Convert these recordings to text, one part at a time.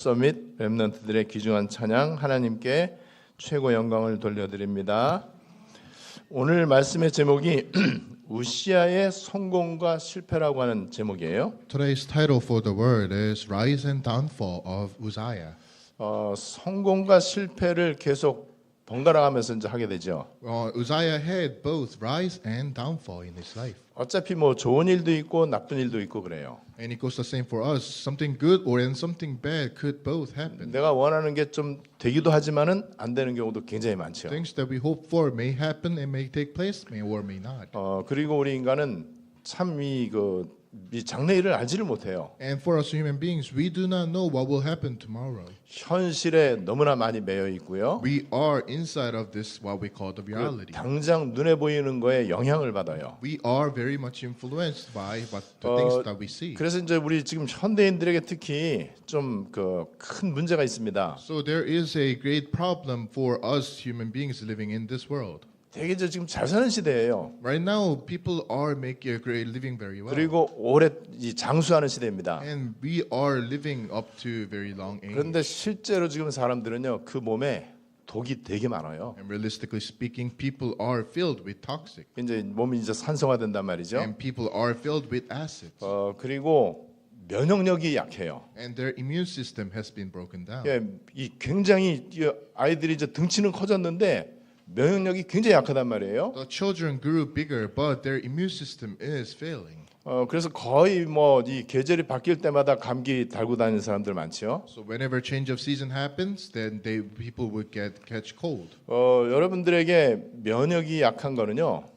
서밋 렘넌트들의 귀중한 찬양 하나님께 최고 영광을 돌려드립니다. 오늘 말씀의 제목이 우시아의 성공과 실패라고 하는 제목이에요. Today's title for the word is Rise and Downfall of Uzziah. 성공과 실패를 계속 번갈아가면서 이제 하게 되죠. Uzziah had both rise and downfall in his life. 어차피 뭐 좋은 일도 있고 나쁜 일도 있고 그래요. And it goes the same for us. Something good or and something bad could both happen. 내가 원하는 게 좀 되기도 하지만은 안 되는 경우도 굉장히 많죠. Things that we hope for may happen and may take place, may or may not. 그리고 우리 인간은 참 이 장래일을 알지를 못해요. And for us human beings, we do not know what will happen tomorrow. 현실에 너무나 많이 매여 있고요. We are inside of this what we call the reality. 당장 눈에 보이는 거에 영향을 받아요. We are very much influenced by what the things that we see. 그래서 이제 우리 지금 현대인들에게 특히 좀 큰 문제가 있습니다. So there is a great problem for us human beings living in this world. 되게 이제 지금 잘 사는 시대예요. Right now, people are making a great living very well. 그리고 오래 장수하는 시대입니다. And we are living up to very long age. 그런데 실제로 지금 사람들은요, 그 몸에 독이 되게 많아요. And realistically speaking, people are filled with toxic. 이제 몸이 이제 산성화된단 말이죠. And people are filled with acids. 그리고 면역력이 약해요. And their immune system has been broken down. 예, 이 굉장히 아이들이 이제 등치는 커졌는데 면역력이 굉장히 약하단 말이에요. The children grew bigger, but their immune system is failing. 그래서 거의 뭐 이 계절이 바뀔 때마다 감기 달고 다니는 사람들 많죠. So whenever change of season happens, then people would catch cold. 여러분들에게 면역이 약한 거는요,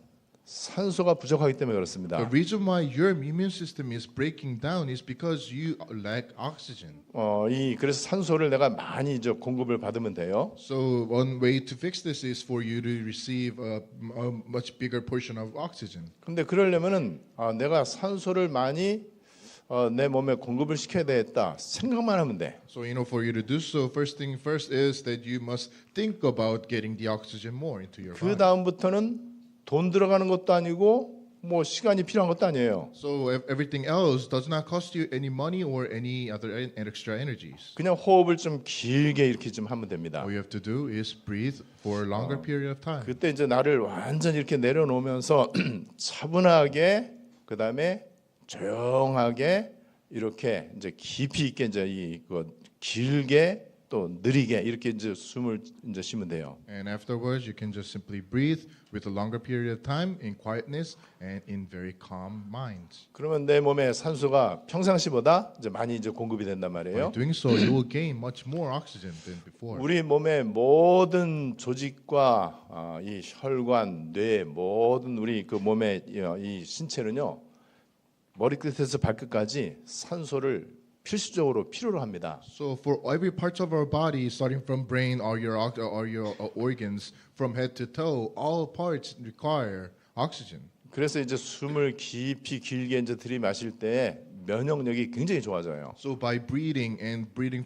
산소가 부족하기 때문에 그렇습니다. The reason why your immune system is breaking down is because you lack oxygen. 그래서 산소를 내가 많이 공급을 받으면 돼요. So one way to fix this is for you to receive a much bigger portion of oxygen. 근데 그러려면은 내가 산소를 많이 내 몸에 공급을 시켜야 되겠다 생각만 하면 돼. So for you to do so, first thing first is that you must think about getting the oxygen more into your 그 body. 다음부터는 돈 들어가는 것도 아니고 뭐 시간이 필요한 것도 아니에요. So everything else does not cost you any money or any other extra energies. 그냥 호흡을 좀 길게 이렇게 좀 하면 됩니다. All you have to do is breathe for a longer period of time. 그때 이제 나를 완전히 이렇게 내려놓으면서 차분하게 그다음에 조용하게 이렇게 이제 깊이 있게 이제 길게 또 느리게 이렇게 이제 숨을 이제 쉬면 돼요. And afterwards, you can just simply breathe with a longer period of time in quietness and in very calm minds. 그러면 내 몸에 산소가 평상시보다 이제 많이 이제 공급이 된단 By 말이에요. doing so, you will gain much more oxygen than before. 우리 몸의 모든 조직과 이 혈관, 뇌 모든 우리 그 몸의 이 신체는요 머리끝에서 발끝까지 산소를 필수적으로 필요로 합니다. So for every part of our body, starting from brain or your organs, from head to toe, all parts require oxygen. 그래서 이제 숨을 깊이 길게 이제 들이마실 때 면역력이 굉장히 좋아져요. So by breathing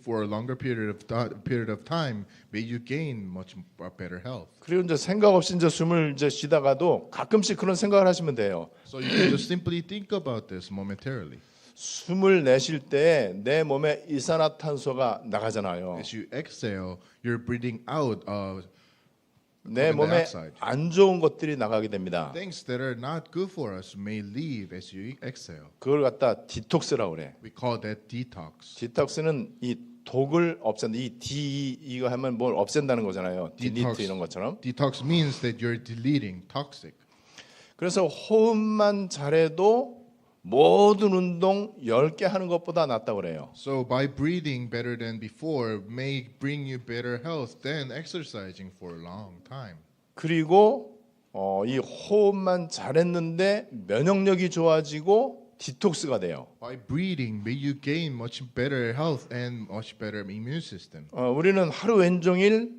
for a longer period of time, may you gain much better health. 그리고 이제 생각 없이 이제 숨을 이제 쉬다가도 가끔씩 그런 생각을 하시면 돼요. So you can just simply think about this momentarily. 숨을 내쉴 때 내 몸에 이산화탄소가 나가잖아요. As you exhale, you're breathing out 내 carbon 몸에 dioxide. 안 좋은 것들이 나가게 됩니다. Things that are not good for us may leave as you exhale. 그걸 갖다 디톡스라고 그래. We call that detox. 디톡스는 이 독을 없앤다. 이 D 이거 하면 뭘 없앤다는 거잖아요. 딜리트 Detox. 이런 것처럼. Detox means that you're deleting toxic. 그래서 호흡만 잘해도 모든 운동 10개 하는 것보다 낫다고 그래요. So by breathing better than before may bring you better health than exercising for a long time. 그리고 이 호흡만 잘했는데 면역력이 좋아지고 디톡스가 돼요. By breathing may you gain much better health and much better immune system. 우리는 하루 왼종일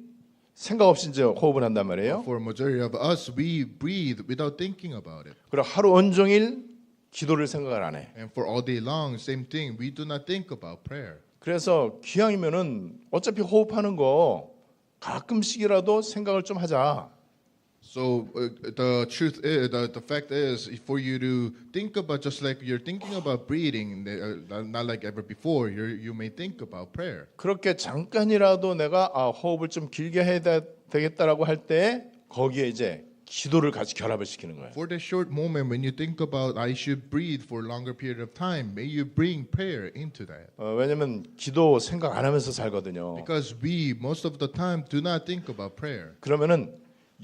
생각 없이 이제 호흡을 한단 말이에요. For a majority of us, we breathe without thinking about it. 그리고 하루 온종일 기도를 생각을 안 해. And for all day long, same thing. We do not think about prayer. 그래서 기왕이면은 어차피 호흡하는 거 가끔씩이라도 생각을 좀 하자. So the truth is, the fact is, for you to think about, just like you're thinking about breathing, not like ever before, you may think about prayer. 그렇게 잠깐이라도 내가 호흡을 좀 길게 해야 되겠다라고 할 때 거기에 이제 기도를 같이 결합을 시키는 거예요. For that short moment when you think about I should breathe for a longer period of time, may you bring prayer into that. 왜냐면 기도 생각 안 하면서 살거든요. Because we most of the time do not think about prayer. 그러면은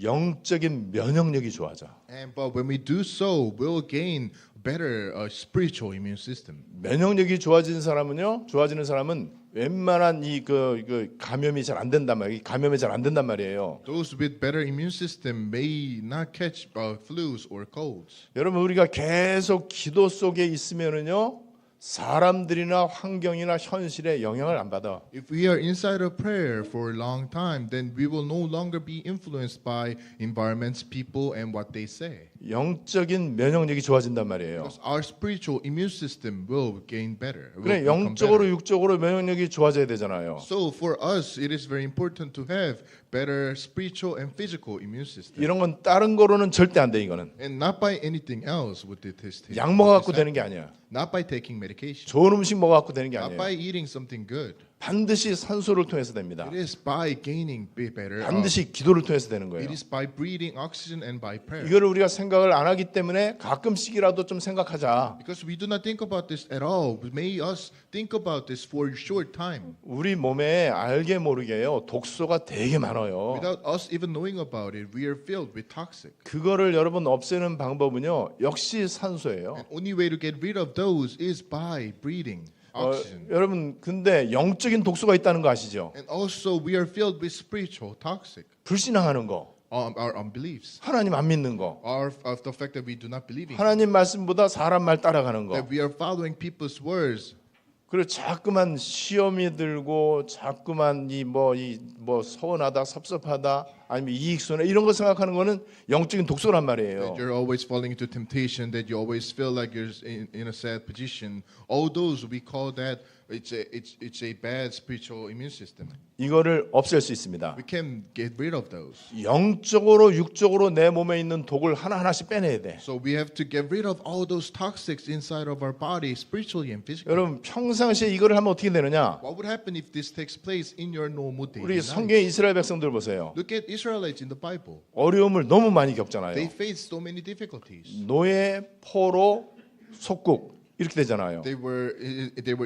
영적인 면역력이 좋아져. But when we do so, we'll gain better spiritual immune system. 면역력이 좋아지는 사람은 웬만한 그 감염이 잘 안 된단 말이에요. 감염이 잘 안 된단 말이에요. Those with better immune system may not catch flus or colds. 여러분 우리가 계속 기도 속에 있으면은요. 사람들이나 환경이나 현실에 영향을 안 받아. If we are inside of prayer for a long time, then we will no longer be influenced by environments, people, and what they say. 영적인 면역력이 좋아진단 말이에요. Because our spiritual immune system will gain better. 그래 will become 영적으로 better. 육적으로 면역력이 좋아져야 되잖아요. So for us, it is very important to have better spiritual and physical immune system. 이런 건 다른 거로는 절대 안 돼 이거는. And not by anything else with this. 약 먹어갖고 되는 게 아니야. Not by taking medication. 좋은 음식 먹어갖고 되는 게 Not 아니에요. by eating something good. 반드시 산소를 통해서 됩니다. It is by gaining better. 반드시 기도를 통해서 되는 거예요. It is by breathing oxygen and by prayer. 이거를 우리가 생각을 안 하기 때문에 가끔씩이라도 좀 생각하자. Because we do not think about this at all. May us think about this for a short time. 우리 몸에 알게 모르게요 독소가 되게 많아요. Without us even knowing about it, we are filled with toxic. 그거를 여러분 없애는 방법은요 역시 산소예요. And only way to get rid of those is by breathing oxygen. 여러분 근데 영적인 독소가 있다는 거 아시죠? And also we are filled with spiritual toxic. 불신앙하는 거, Our unbeliefs. 하나님 안 믿는 거, Of the fact that we do not believe in. 하나님 말씀보다 사람 말 따라가는 거. That we are following people's words. 그리고 자꾸만 시험이 들고 자꾸만 이 서운하다, 섭섭하다, 아니면 이익 손해 이런 거 생각하는 거는 영적인 독소란 말이에요. That you're always falling into temptation. That you always feel like you're in a sad position. All those we call that it's a bad spiritual immune system. 이거를 없앨 수 있습니다. We can get rid of those. 영적으로 육적으로 내 몸에 있는 독을 하나하나씩 빼내야 돼. So we have to get rid of all those toxics inside of our body, spiritually and physically. 여러분 평상시에 이거를 하면 어떻게 되느냐? What would happen if this takes place in your normal daily 우리 life? 성경의 이스라엘 백성들 보세요. Look at Israelites in the Bible. 어려움을 너무 많이 They 겪잖아요. faced so many difficulties. 노예, 포로, 속국 이렇게 되잖아요. They were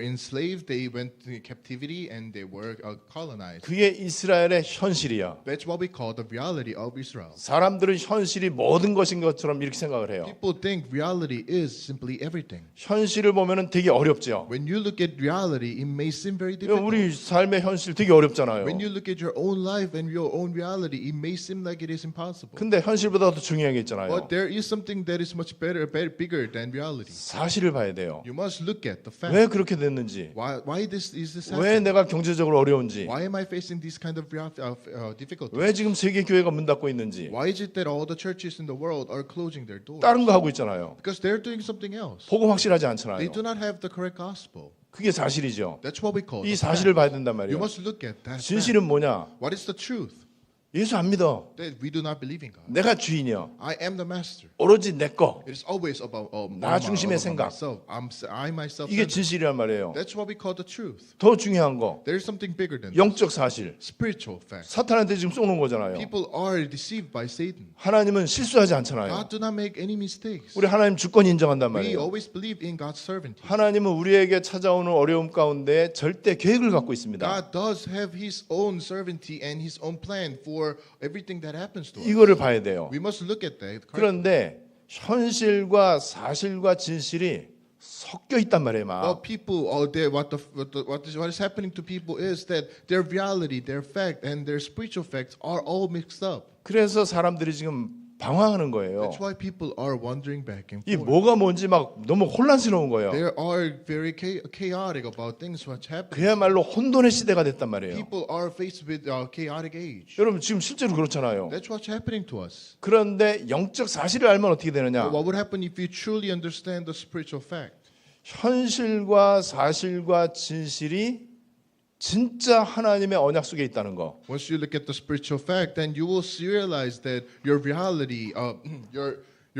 enslaved. They went to captivity and they were colonized. 그게 이스라엘의 현실이야. That's what we call the reality of Israel. 사람들은 현실이 모든 것인 것처럼 이렇게 생각을 해요. People think reality is simply everything. 현실을 보면은 되게 어렵죠. When you look at reality, it may seem very difficult. 우리 삶의 현실 되게 어렵잖아요. When you look at your own life and your own reality, it may seem like it is impossible. 근데 현실보다 더 중요한 게 있잖아요. But there is something that is much better, bigger than reality. 사실을 봐야 돼요. You must look at the fact. 왜 그렇게 됐는지, Why this is this 왜 happening? 내가 경제적으로 어려운지, Why am I facing this kind of difficulty? 왜 지금 세계 교회가 문 닫고 있는지 Why is it that all the churches in the world are closing their doors? 다른 거 하고 있잖아요. Because they're doing something else. 복음 확실하지 They 않잖아요. do not have the correct gospel. 그게 사실이죠. That's what we call 이 the 사실을 fact. 봐야 된단 You 말이에요. must look at that. fact. 진실은 뭐냐? What is the truth? 예수 안 믿어. That we do not believe in God. 내가 주인이야. I am the master. 오로지 내 거. It is always about 나 중심의 생각. myself. I myself. 이게 centered. 진실이란 말이에요. That's what we call the truth. 더 중요한 거, There is something bigger than that. 영적 사실. Spiritual fact. 사탄한테 지금 쏘는 거잖아요. People are deceived by Satan. 하나님은 실수하지 않잖아요. God do not make any mistakes. 우리 하나님 주권 인정한단 We 말이에요. always believe in God's sovereignty. 하나님은 우리에게 찾아오는 어려움 가운데 절대 계획을 갖고 있습니다. God does have His own sovereignty and His own plan for everything that happens to us. 이거를 봐야 돼요. We must look at that. 그런데 현실과 사실과 진실이 섞여 있단 말이에요, 막. Well, people, what is happening to people is that their reality, their fact, and their spiritual facts are all mixed up. 그래서 사람들이 지금 방황하는 거예요. That's why people are wandering back and 이 forth. 뭐가 뭔지 막 너무 혼란스러운 거예요. They are very chaotic about things what's happening. 그야말로 혼돈의 시대가 됐단 말이에요. People are faced with a chaotic age. 여러분 지금 실제로 그렇잖아요. That's what's happening to us. 그런데 영적 사실을 알면 어떻게 되느냐? What would happen if you truly understand the spiritual fact? 현실과 사실과 진실이 진짜 하나님의 언약 속에 있다는 거. Once you look at the spiritual fact, then you will realize that your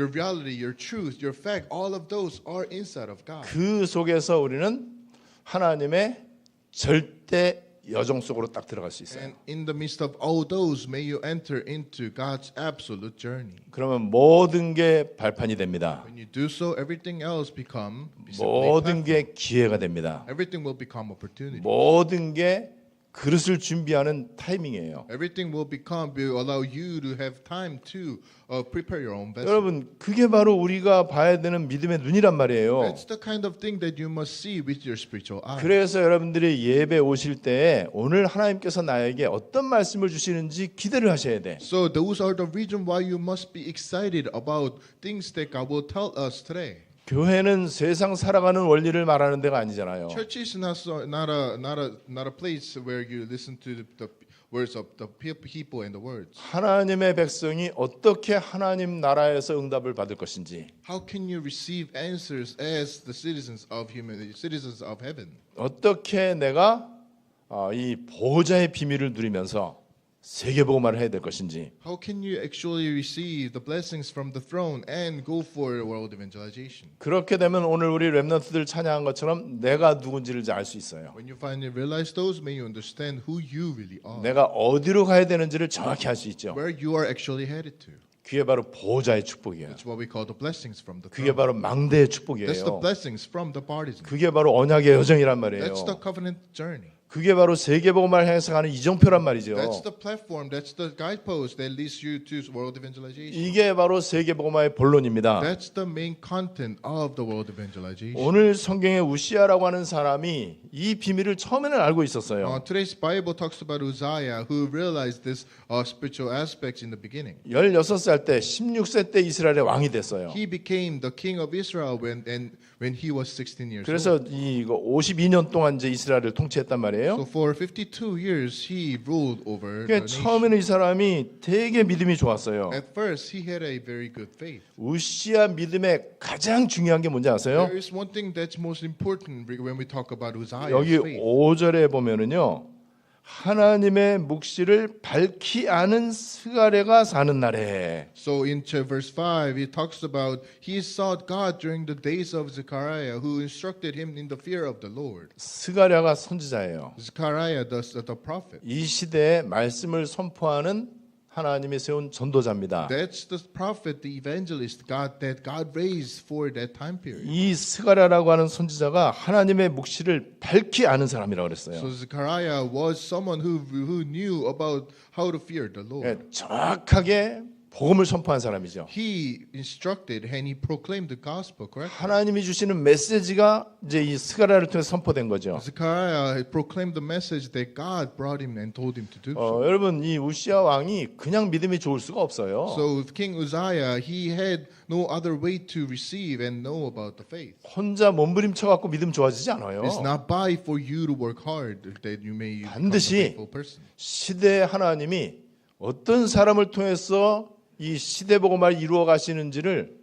reality, your truth, your fact, all of those are inside of God. 그 속에서 우리는 하나님의 절대 여정 속으로 딱 들어갈 수 있어요. And in the midst of all those, may you enter into God's absolute journey. 그러면 모든 게 발판이 됩니다. When you do so, everything else become 모든 게 기회가 됩니다. everything will become opportunity. 모든 게 그릇을 준비하는 타이밍이에요. Everything will allow you to have time to prepare your own vessel. 여러분, 그게 바로 우리가 봐야 되는 믿음의 눈이란 말이에요. That's the kind of thing that you must see with your spiritual eye. 그래서 여러분들이 예배 오실 때 오늘 하나님께서 나에게 어떤 말씀을 주시는지 기대를 하셔야 돼. So those are the reason why you must be excited about things that God will tell us today. 교회는 세상 살아가는 원리를 말하는 데가 아니잖아요. Church is not a place where you listen to the words of the people and the words. 하나님의 백성이 어떻게 하나님 나라에서 응답을 받을 것인지, How can you receive answers as the citizens of heaven? 어떻게 내가 이 보호자의 비밀을 누리면서 세계복음화를 해야 될 것인지, How can you actually receive the blessings from the throne and go for world evangelization? 그렇게 되면 오늘 우리 렘넌트들 찬양한 것처럼 내가 누군지를 알 수 있어요. When you finally realize those, may you understand who you really are, 내가 어디로 가야 되는지를 정확히 알 수 있죠. where you are actually headed to. 그게 바로 보호자의 축복이에요. That's what we call the blessings from the 그게 throne. 바로 망대의 That's the 축복이에요. blessings from the partisan. 그게 바로 언약의 여정이란 말이에요. That's the covenant journey. 그게 바로 세계복음화를 향해서 가는 이정표란 말이죠. That's the platform. That's the guidepost that leads you to world evangelization. 이게 바로 세계복음화의 본론입니다. That's the main content of the world evangelization. 오늘 성경에 우시아라고 하는 사람이 이 비밀을 처음에는 알고 있었어요. Today's Bible talks about Uzziah, who realized this spiritual aspects in the beginning. 16살 때 16세 때 이스라엘의 왕이 됐어요. He became the king of Israel when he was 16 years old. 그래서 이거 52년 동안 이제 이스라엘을 통치했단 말이에요. So for 52 years he ruled over the 그러니까 nation. 처음에는 이 사람이 되게 믿음이 좋았어요. At first he had a very good faith. 우시아 믿음의 가장 중요한 게 뭔지 아세요? There is one thing that's most important when we talk about Uzziah's 여기 faith. 5절에 보면은요. 하나님의 묵시를 밝히 아는 스가랴가 사는 날에. So in verse 5 he talks about he sought God during the days of Zechariah, who instructed him in the fear of the Lord. 스가랴가 선지자예요. Zechariah the prophet. 이 시대에 말씀을 선포하는 하나님이 세운 전도자입니다. That's the prophet, the evangelist that God raised for that time period. 이 스가랴라고 하는 선지자가 하나님의 묵시를 밝히 아는 사람이라고 그랬어요. So Zechariah was someone who knew about how to fear the Lord. 예, 정확하게 복음을 선포한 사람이죠. He instructed and he proclaimed the gospel, correct? 하나님이 주시는 메시지가 이제 이 스가랴를 통해 선포된 거죠. Zechariah proclaimed the message that God brought him and told him to do so. 여러분 이 우시아 왕이 그냥 믿음이 좋을 수가 없어요. So King Uzziah, he had no other way to receive and know about the faith. 혼자 몸부림쳐 갖고 믿음 좋아지지 않아요. It's not by for you to work hard that you may become a 반드시 faithful person. 시대의 하나님이 어떤 사람을 통해서 이 시대 복음을 이루어 가시는지를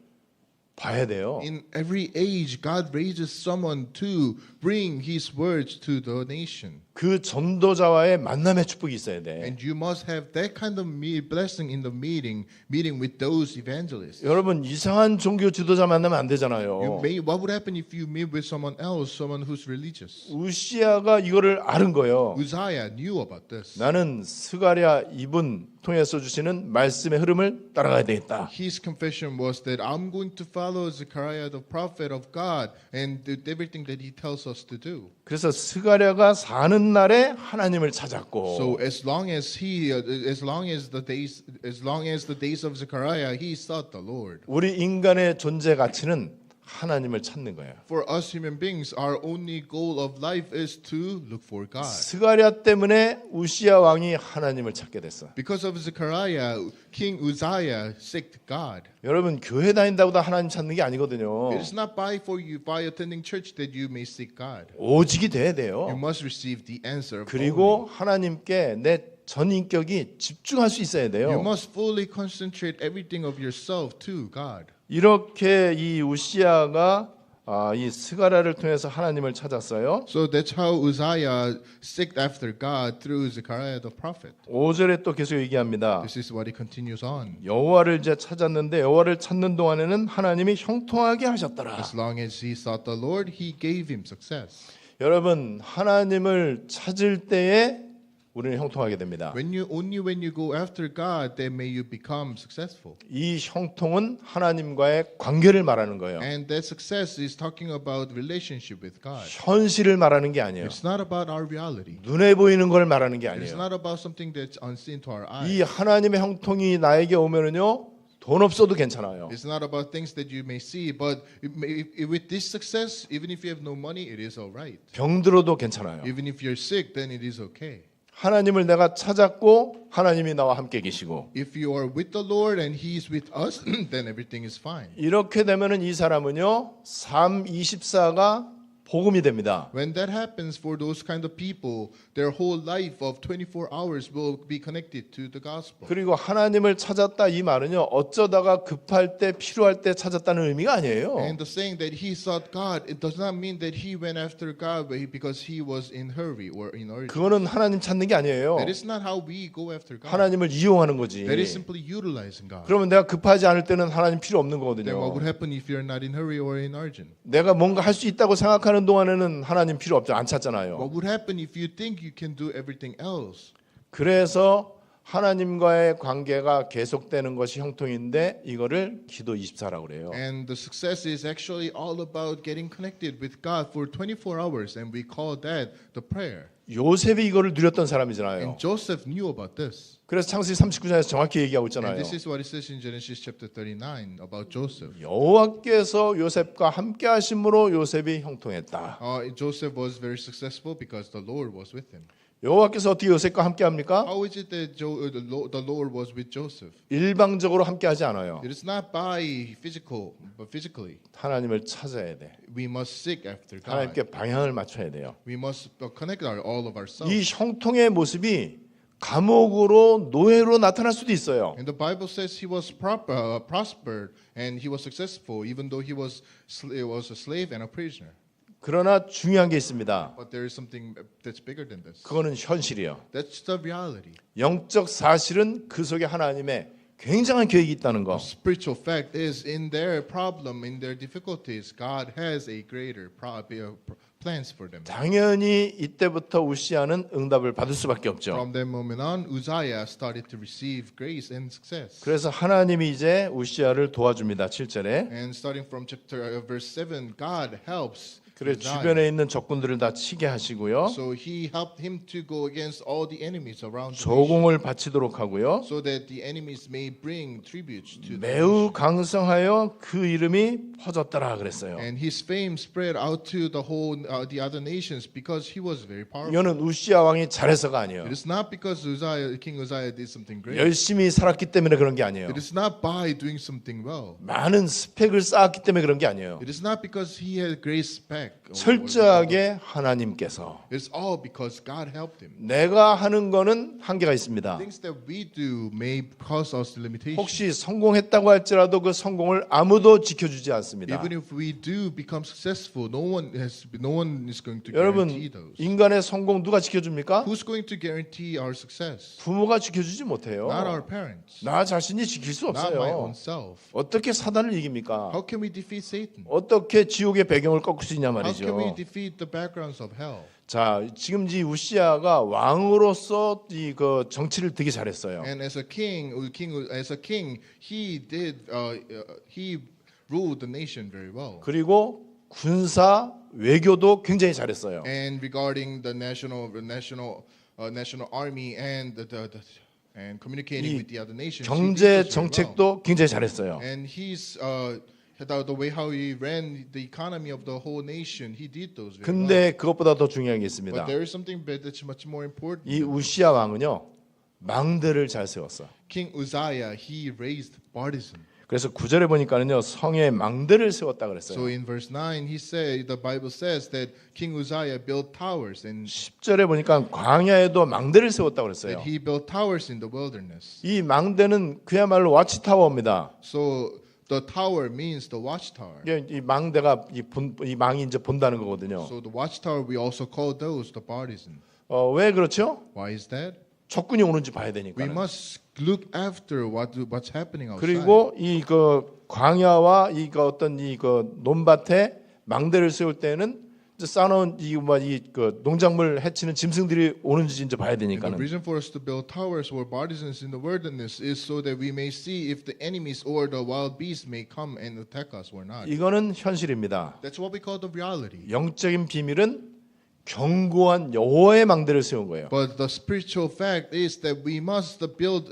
봐야 돼요. In every age, God raises someone to bring His words to the nation. 그 전도자와의 만남의 축복이 있어야 돼. And you must have that kind of blessing in the meeting with those evangelists. 여러분 이상한 종교 지도자 만나면 안 되잖아요. What would happen if you meet with someone else, someone who's religious? 우시아가 이거를 아는 거예요. Uzziah knew about this. 나는 스가랴 이분 통해서 주시는 말씀의 흐름을 따라가야 되겠다. His confession was that I'm going to follow Zechariah, the prophet of God, and do everything that he tells us to do. 그래서 스가랴가 사는 날에 하나님을 찾았고, So as long as the days of Zechariah, he sought the Lord. 우리 인간의 존재 가치는 하나님을 찾는 거예요. For us human beings, our only goal of life is to look for God. 스가랴 때문에 우시아 왕이 하나님을 찾게 됐어. Because of Zechariah, King Uzziah sought God. 여러분 교회 다닌다고 다 하나님 찾는 게 아니거든요. It is not by attending church that you may seek God. 오직이 돼야 You 돼요. must receive the answer. 그리고 하나님께 내 전 인격이 집중할 수 있어야 You 돼요. must fully concentrate everything of yourself to God. 이렇게 이 우시아가 이 스가랴를 통해서 하나님을 찾았어요. So that's how Uzziah sought after God through Zechariah the prophet. 5절에 또 계속 얘기합니다. This is what he continues on. 여호와를 이제 찾았는데 여호와를 찾는 동안에는 하나님이 형통하게 하셨더라. As long as he sought the Lord, he gave him success. 여러분 하나님을 찾을 때에 우리는 형통하게 됩니다. Only when you go after God, then may you become successful. 이 형통은 하나님과의 관계를 말하는 거예요. And that success is talking about relationship with God. 현실을 말하는 게 아니에요. It's not about our reality. 눈에 보이는 걸 말하는 게 It's 아니에요. not about something that's unseen to our eyes. 이 하나님의 형통이 나에게 오면은요 돈 없어도 괜찮아요. It's not about things that you may see, but with this success, even if you have no money, it is all right. 병들어도 괜찮아요. Even if you're sick, then it is okay. 하나님을 내가 찾았고 하나님이 나와 함께 계시고 If you are with the Lord and He is with us, then everything is fine. 이렇게 되면은 이 사람은요 삶 24가 복음이 됩니다. When that happens for those kind of people, their whole life of 24 hours will be connected to the gospel. 그리고 하나님을 찾았다 이 말은요 어쩌다가 급할 때 필요할 때 찾았다는 의미가 아니에요. And the saying that he sought God, it does not mean that he went after God because he was in hurry or in urgency. 그거는 하나님 찾는 게 아니에요. That is not how we go after God. 하나님을 이용하는 거지. That is simply utilizing God. 그러면 내가 급하지 않을 때는 하나님 필요 없는 Then what 거거든요. would happen if you're not in hurry or in urgent? 내가 뭔가 할 수 있다고 생각하는 동안에는 하나님 필요 없죠. 안 찾잖아요. What would happen if you think you can do everything else? 그래서 하나님과의 관계가 계속되는 것이 형통인데 이거를 기도 24라고 그래요. And the success is actually all about getting connected with God for 24 hours, and we call that the prayer. 요셉이 이거를 누렸던 사람이잖아요. And Joseph knew about this. 그래서 창세기 39장에서 정확히 얘기하고 And 있잖아요. this is what it says in Genesis chapter 39 about Joseph. 여호와께서 요셉과 함께 하심으로 요셉이 형통했다. Joseph was very successful because the Lord was with him. 여호와께서 어떻게 요셉과 함께 합니까? How is it that the Lord was with Joseph? 일방적으로 함께 하지 않아요. It is not by physical, but physically. 하나님을 찾아야 돼. We must seek after God. 하나님께 방향을 맞춰야 돼요. We must connect all of ourselves. 이 형통의 모습이 감옥으로 노예로 나타날 수도 있어요. And the Bible says he was prospered and he was successful, even though he was a slave and a prisoner. 그러나 중요한 게 있습니다. But there is something that's bigger than this. 그거는 현실이요. That's the reality. 영적 사실은 그 속에 하나님의 굉장한 계획이 있다는 거. The spiritual fact is in their problem, in their difficulties, God has a greater plans for them. 당연히 이때부터 우시아는 응답을 받을 수밖에 없죠. From that moment on, Uzziah started to receive grace and success. 그래서 하나님이 이제 우시아를 도와줍니다. 7절에. And starting from chapter verse 7, God helps. 그래서 Uzziah. 주변에 있는 적군들을 다 치게 하시고요. So he helped him to go against all the enemies around the nation, 조공을 바치도록 하고요. so that the enemies may bring tributes to the 매우 강성하여 그 이름이 퍼졌더라 그랬어요. And his fame spread out to the whole the other nations because he was very powerful. 이거는 우시아 왕이 잘해서가 아니에요. It is not because King Uzziah did something great. 열심히 살았기 때문에 그런 게 아니에요. It is not by doing something well. 많은 스펙을 쌓았기 때문에 그런 게 아니에요. It is not because he had great spec. 철저하게 하나님께서 It's all because God helped him. 내가 하는 거는 한계가 있습니다. Things that we do may cause us limitations. 혹시 성공했다고 할지라도 그 성공을 아무도 지켜주지 않습니다. Even if we do become successful, no one is going to 여러분, guarantee those. 인간의 성공 누가 지켜줍니까? Who's going to guarantee our success? 부모가 지켜주지 못해요. Not our parents. 나 자신이 지킬 수 Not my 없어요. own self. 어떻게 사단을 이깁니까? How can we defeat Satan? 어떻게 지옥의 배경을 꺾을 수 있냐 How can we 말이죠. defeat the backgrounds of hell? 자, 지금 이 우시아가 왕으로서 이 그 정치를 되게 잘했어요. And as a king, he ruled the nation very well. 그리고 군사 외교도 굉장히 잘했어요. And regarding the national army and and communicating with the other nations, he did 경제 this very well. 정책도 굉장히 잘했어요. And he's the way how he ran the economy of the whole nation, he did those very well. 근데 그것보다 더 중요한 게 But 있습니다. there is something that's much more important. 이 우시아 왕은요 망대를 잘 세웠어. King Uzziah, he raised partisan. 그래서 9절에 보니까는요 성에 망대를 세웠다 그랬어요. So in verse 9, the Bible says that King Uzziah built towers, and 10절에 보니까 광야에도 망대를 세웠다 그랬어요. that he built towers in the wilderness. 이 망대는 그야말로 와치타워입니다. So The tower means the watchtower. 이게 이 망대가 이 망이 이제 본다는 거거든요. So the watchtower we also call those the partisan. 왜 그렇죠? Why is that? 적군이 오는지 봐야 We 되니까. must look after what's happening outside. 그리고 이 그 광야와 이그 어떤 이 그 논밭에 망대를 세울 때는 이제 쌓아놓은 이그 농작물 해치는 짐승들이 오는지 이제 봐야 And the 되니까는. reason for us to build towers or partisans in the wilderness is so that we may see if the enemies or the wild beasts may come and attack us or not. 이거는 현실입니다. That's what we call the reality. 영적인 비밀은 견고한 여호와의 망대를 세운 거예요. But the spiritual fact is that we must build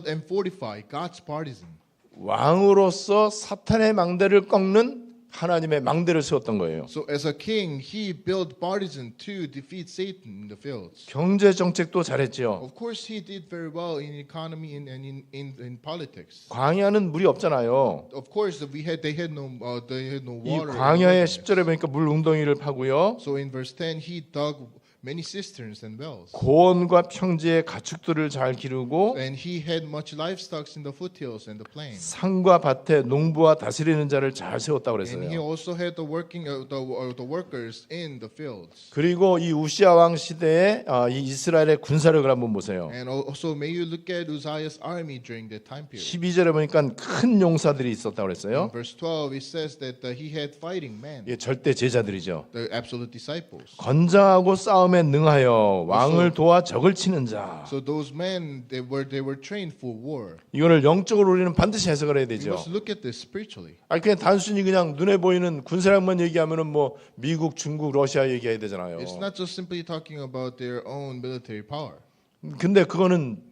and fortify God's partisan. 왕으로서 사탄의 망대를 꺾는 하나님의 망대를 세웠던 거예요. So as a king, he built partisan to defeat Satan in the fields. 경제 정책도 잘했지요. Of course, he did very well in economy and in politics. 광야는 물이 없잖아요. Of course, they had no 이 water. 광야의 10절에 보니까 물 웅덩이를 파고요. So in verse 10, he dug many cisterns and wells. 고원과 평지의 가축들을 잘 기르고 And he had much livestock in the foothills and the plains. 산과 밭에 농부와 다스리는 자를 잘 세웠다고 And he 그랬어요. also had the workers in the fields. 그리고 이 우시아 왕 시대에 이 이스라엘의 군사력을 한번 보세요. And also may you look at Uzziah's army during that time period. 12절에 보니까 큰 용사들이 있었다고 In 그랬어요. verse 12 it says that he had fighting men, 이게 절대 제자들이죠. the absolute disciples. 건장하고 싸움에 능하여 왕을 도와 적을 치는 자. So those men they were trained for war. 이거를 영적으로 우리는 반드시 해석을 해야 We 되죠. must look at this spiritually. 아니 그냥 단순히 그냥 눈에 보이는 군사력만 얘기하면은 뭐 미국, 중국, 러시아 얘기해야 되잖아요. It's not just simply talking about their own military power. 근데 그거는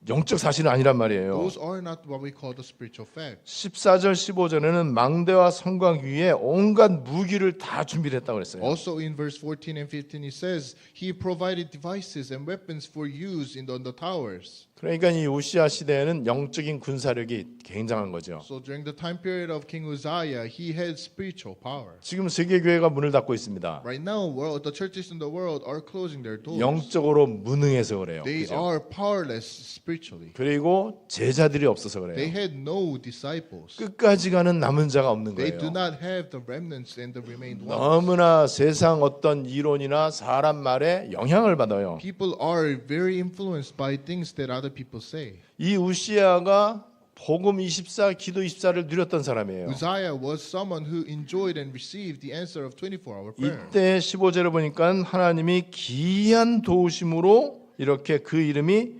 영적 사실은 아니란 말이에요. Those are not what we call the spiritual facts. 14절 15절에는 망대와 성곽 위에 온갖 무기를 다 준비를 했다고 그랬어요. Also in verse 14 and 15 it says he provided devices and weapons for use on the towers. 그러니까 이 우시아 시대에는 영적인 군사력이 굉장한 거죠. So during the time period of King Uzziah, he had spiritual power. 지금 세계 교회가 문을 닫고 있습니다. Right now, the churches in the world are closing their doors. 영적으로 무능해서 그래요. They 그죠? are powerless spiritually. 그리고 제자들이 없어서 They 그래요. had no disciples. 끝까지 가는 남은 자가 없는 They do 거예요. not have the remnants and the remained ones. 너무나 세상 어떤 이론이나 사람 말에 영향을 받아요. People are very influenced by things that other people say. 이 우시아가 복음 24, 기도 24를 누렸던 사람이에요. Uzziah was someone who enjoyed and received the answer of 24-hour prayer. 이때 15절에 보니까 하나님이 기이한 도우심으로 이렇게 그 이름이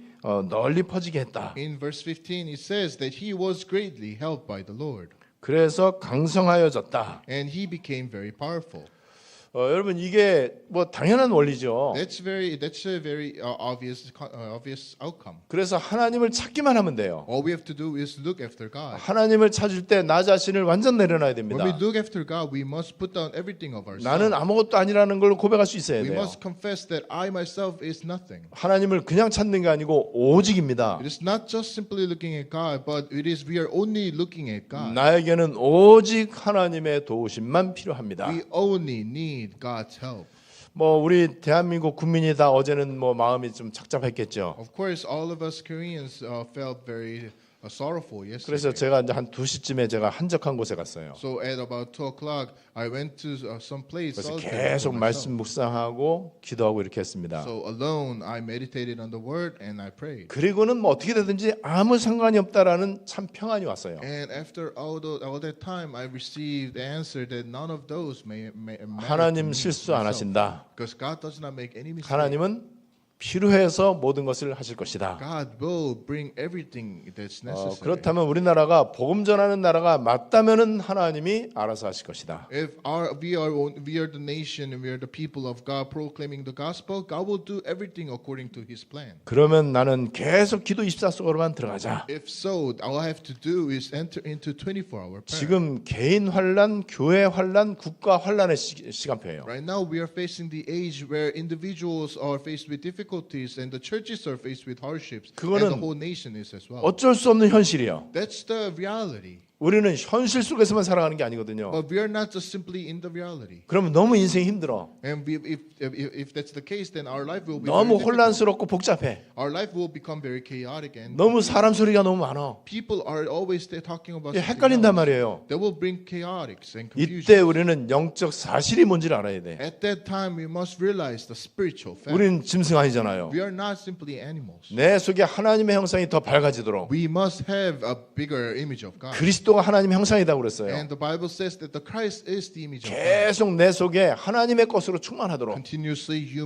널리 퍼지게 했다. In verse 15 it says that he was greatly helped by the Lord 그래서 강성하여졌다. and he became very powerful. 여러분 이게 뭐 당연한 원리죠. That's a very obvious outcome. 그래서 하나님을 찾기만 하면 돼요. All we have to do is look after God. 하나님을 찾을 때 나 자신을 완전 내려놔야 When 됩니다. we look after God, we must put down everything of 나는 ourselves. 아무것도 아니라는 걸 고백할 수 있어야 We 돼요. must confess that I myself is nothing. 하나님을 그냥 찾는 게 아니고 오직입니다. It is not just simply looking at God, but it is we are only looking at God. 나에게는 오직 하나님의 도우심만 필요합니다. We only need God's help. 뭐 우리 대한민국 국민이 다 어제는 뭐 마음이 좀 착잡했겠죠. Of course, all of us Koreans felt very sorrowful yesterday. 그래서 제가 이제 한 2시쯤에 제가 한적한 곳에 갔어요. So at about 2 o'clock, I went to some place. 그래서 solitary 계속 for 말씀 myself. 묵상하고 기도하고 이렇게 했습니다. So alone, I meditated on the word and I prayed. 그리고는 뭐 어떻게 되든지 아무 상관이 없다라는 참 평안이 왔어요. And after all that time, I received the answer that none of those may matter to 하나님 me, 실수 안 myself. 하신다. Because God does not make any mistake. 하나님은 필요해서 모든 것을 하실 것이다. God will bring everything that's necessary. 그렇다면 우리나라가 복음 전하는 나라가 맞다면은 하나님이 알아서 하실 것이다. If we are the nation and we are the people of God proclaiming the gospel, God will do everything according to His plan. 그러면 나는 계속 기도 24 속으로만 들어가자. If so, all I have to do is enter into 24-hour prayer. 지금 개인 환란, 교회 환란, 국가 환란의 시간표예요. Right now, we are facing the age where individuals are faced with difficulties and the churches are faced with hardships, and the 그거는 whole nation is as well. 어쩔 수 없는 현실이요. That's the reality. 우리는 현실 속에서만 살아가는 게 아니거든요. But we are not just simply in the reality. 그러면 너무 인생이 힘들어. And if that's the case, then our life will be 너무 very difficult. 혼란스럽고 복잡해. Our life will become very chaotic and 너무 사람 소리가 너무 많아. people are always talking about 이게 something 헷갈린단 else. 말이에요. That will bring chaotics and 이때 confusion. 우리는 영적 사실이 뭔지를 알아야 돼. At that time, we must realize the spiritual fact. 우리는 짐승 아니잖아요. We are not simply animals. 내 속에 하나님의 형상이 더 밝아지도록 We must have a bigger image of God. 그리스도가 하나님의 형상이라고 그랬어요. And the Bible says that the Christ is the image of God. 계속 내 속에 하나님의 것으로 충만하도록 Continuously, you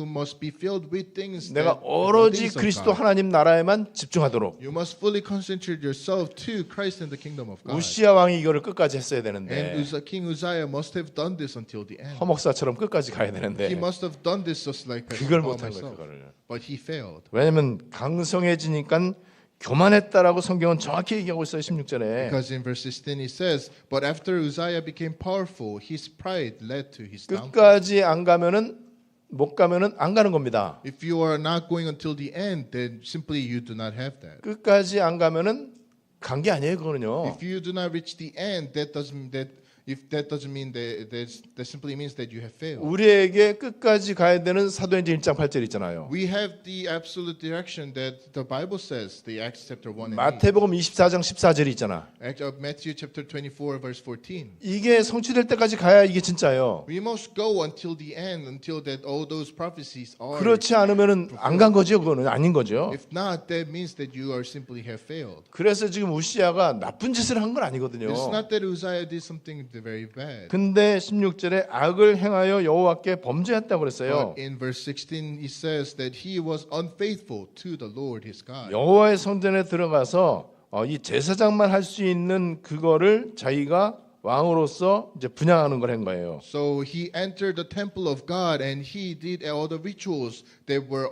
must be filled with things 내가 that 오로지 things of 그리스도 God. 하나님 나라에만 집중하도록. You must fully concentrate yourself to Christ and the kingdom of God. 우시아 왕이 이거를 끝까지 했어야 And 되는데 King Uzziah must have done this until the end. 허목사처럼 끝까지 가야 He 되는데 must have done this just like 그걸 Paul 못한 거예요. myself. 그거를. But he failed. 왜냐하면 강성해지니까 교만했다라고 성경은 정확히 얘기하고 있어요. 16절에. Because in verse 16 it says, But after Uzziah became powerful, his pride led to his downfall. 끝까지 안 가면은 못 가면은 안 가는 겁니다. If you are not going until the end, then simply you do not have that. 끝까지 안 가면은 간 게 아니에요. 그거는요. If you do not reach the end, that doesn't mean that simply means that you have failed. 우리에게 끝까지 가야 되는 사도행전 1장 8절 있잖아요. We have the absolute direction that the Bible says, the Acts chapter 1 and 8. 마태복음 24장 14절이 있잖아. Matthew chapter 24 verse 14. 이게 성취될 때까지 가야 이게 진짜예요. We must go until the end, until that all those prophecies are. 그렇지 않으면은 안 간 거죠. 그거는 아닌 거죠. If not, that means that you are simply have failed. 그래서 지금 우시아가 나쁜 짓을 한 건 아니거든요. It's not that Uzziah did something very bad. 근데 16절에 악을 행하여 여호와께 범죄했다고 그랬어요. But in verse 16 it says that he was unfaithful to the Lord his God. 여호와의 성전에 들어가서 이 제사장만 할 수 있는 그거를 자기가 왕으로서 이제 분양하는 걸 한 거예요. So he entered the temple of God and he did all the rituals that were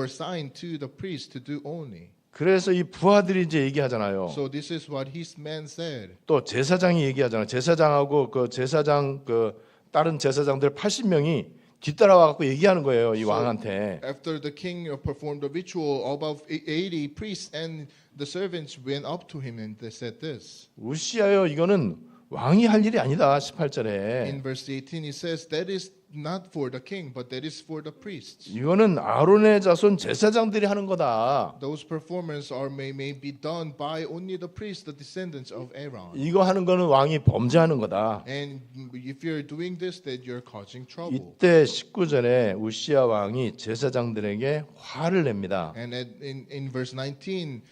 assigned to the priest to do only. 그래서 이 부하들이 이제 얘기하잖아요. So this is what his men said. 또 제사장이 얘기하잖아요. 제사장하고 그 제사장 그 다른 제사장들 80명이 뒤따라와 갖고 얘기하는 거예요. 이 왕한테. After the king performed the ritual, about 80 priests and the servants went up to him and they said this. 우시아요, 이거는 왕이 할 일이 아니다. 18절에. In verse 18 it says that is not for the king but that is for the priests. 이거는 아론의 자손 제사장들이 하는 거다. Those performances may be done by only the priests, the descendants of Aaron. 이거 하는 거는 왕이 범죄하는 거다. And if you're doing this, that you're causing trouble. 이때 19절에 우시아 왕이 제사장들에게 화를 냅니다. And in verse 19,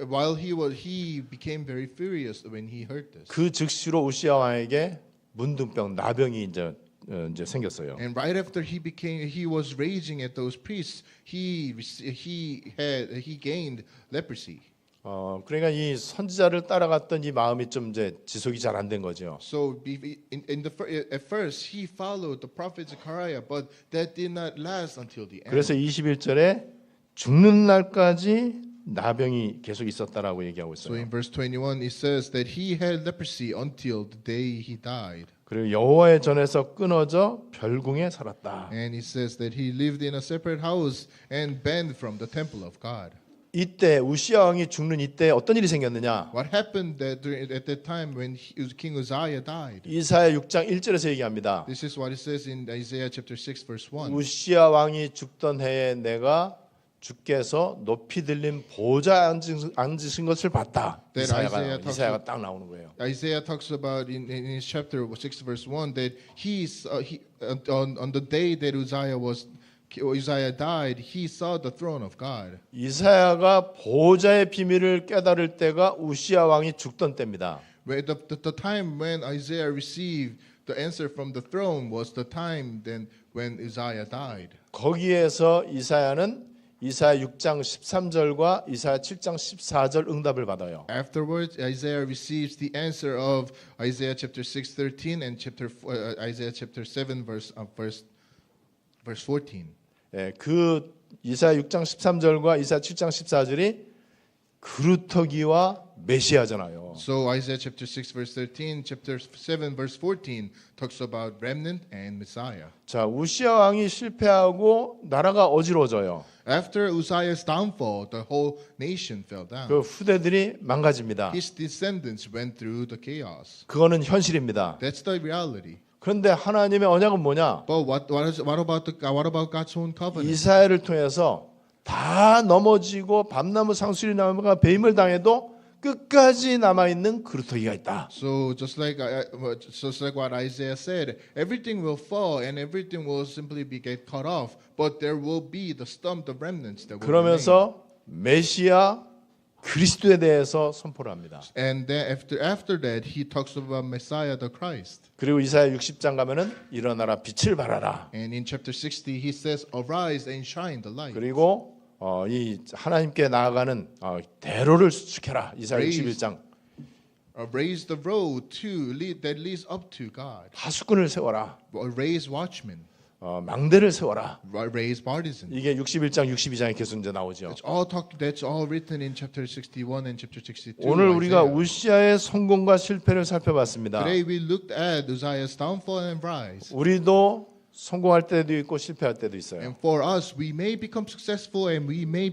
while he became very furious when he heard this. 그 즉시로 우시아 왕에게 문둥병, 나병이 이제 생겼어요. And right after he was raging at those priests, he gained leprosy. 그러니까 이 선지자를 따라갔던 이 마음이 좀 이제 지속이 잘 안 된 거죠. So at first he followed the prophet Zechariah, but that did not last until the end. 그래서 21절에 죽는 날까지 나병이 계속 있었다라고 얘기하고 So 있어요. in verse 21 it says that he had leprosy until the day he died. 그리고 여호와의 전에서 끊어져 별궁에 살았다. And it says that he lived in a separate house and banned from the temple of God. 이때 우시아 왕이 죽는 이때 어떤 일이 생겼느냐? What happened at that time when King Uzziah died? 이사야 6장 1절에서 얘기합니다. This is what it says in Isaiah chapter 6 verse 1. 우시아 왕이 죽던 해에 내가 주께서 높이 들린 보좌에 앉으신 것을 봤다. 이사야가 딱 나오는 거예요. Isaiah talks about in his chapter 6 verse 1 that on the day that Uzziah died, he saw the throne of God. 이사야가 보좌의 비밀을 깨달을 때가 우시아 왕이 죽던 때입니다. The time when Isaiah received the answer from the throne was the time then when Uzziah died. 거기에서 이사야는 이사야 6장 13절과 이사야 7장 14절 응답을 받아요. Afterwards, Isaiah receives the answer of Isaiah chapter 6:13 and Isaiah chapter 7 verse 14. 예, 그 이사야 6장 13절과 이사야 7장 14절이 그루터기와 메시아잖아요. So Isaiah chapter 6 verse 13, chapter 7 verse 14 talks about remnant and Messiah. 자, 우시아 왕이 실패하고 나라가 어지러워져요. After Uzziah's downfall, the whole nation fell down. 그 후대들이 망가집니다. His descendants went through the chaos. 그거는 현실입니다. That's the reality. 그런데 하나님의 언약은 뭐냐? But what about God's own covenant? 이사야를 통해서 다 넘어지고 밤나무 상수리 나무가 배임을 당해도 끝까지 남아 있는 그루터기가 있다. So just like what Isaiah said, everything will fall and everything will simply get cut off, but there will be the stump of remnants that will remain. 그러면서 메시아 그리스도에 대해서 선포를 합니다. And then after that, he talks about Messiah, the Christ. 그리고 이사야 60장 가면은 일어나라 빛을 발하라. And in chapter 60, he says, "Arise and shine the light." 그리고 이 하나님께 나아가는 대로를 수축해라. 이사야 61장. Raise the road that leads up to God. 하수꾼을 세워라. Raise watchmen. 망대를 세워라. Raise partisans. 이게 61장 62장에 계속 이제 나오죠. That's all written in chapter 61 and chapter 62. 오늘 우리가 Isaiah. 우시아의 성공과 실패를 살펴봤습니다. Today we looked at Uzziah's downfall and rise. 우리도 성공할 때도 있고 실패할 때도 있어요. And for us, we may become successful and we may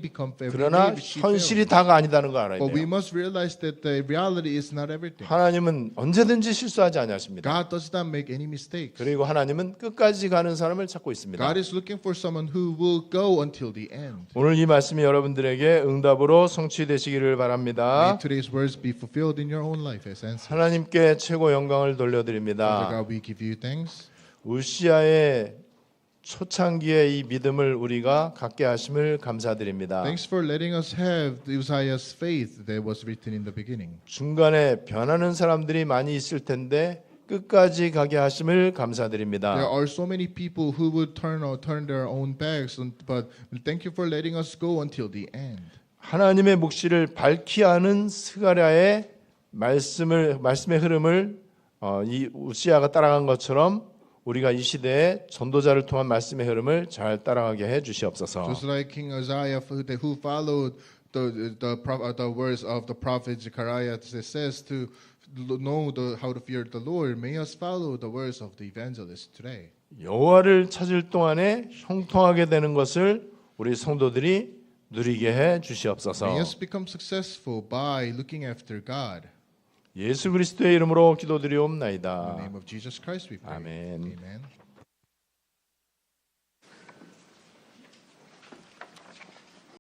그러나 현실이 다가 아니다는 거 알아야 But we 돼요. must realize that the reality is not everything. 하나님은 언제든지 실수하지 않으십니다. God does not make any mistakes. 그리고 하나님은 끝까지 가는 사람을 찾고 있습니다. God is looking for someone who will go until the end. 오늘 이 말씀이 여러분들에게 응답으로 성취되시기를 바랍니다. May today's words be fulfilled in your own life as answers. 하나님께 최고 영광을 Father 돌려드립니다. God, we give you thanks. 우시아의 초창기의 이 믿음을 우리가 갖게 하심을 감사드립니다. Thanks for letting us have Uzziah's faith that was written in the beginning. 중간에 변하는 사람들이 많이 있을 텐데 끝까지 가게 하심을 감사드립니다. There are so many people who would turn their own backs, but thank you for letting us go until the end. 하나님의 묵시를 밝히 아는 스가랴의 말씀의 흐름을 이 우시아가 따라간 것처럼 우리가 이 시대에 전도자를 통한 말씀의 흐름을 잘 따라가게 해 주시옵소서. Just like King Uzziah who followed the words of the prophet Zechariah that says to know how to fear the Lord, may us follow the words of the evangelist today. 여호와를 찾을 동안에 형통하게 되는 것을 우리 성도들이 누리게 해 주시옵소서. May us become successful by looking after God. 예수 그리스도의 이름으로 In the 기도드리옵나이다. name of Jesus Christ we pray. 아멘. Amen.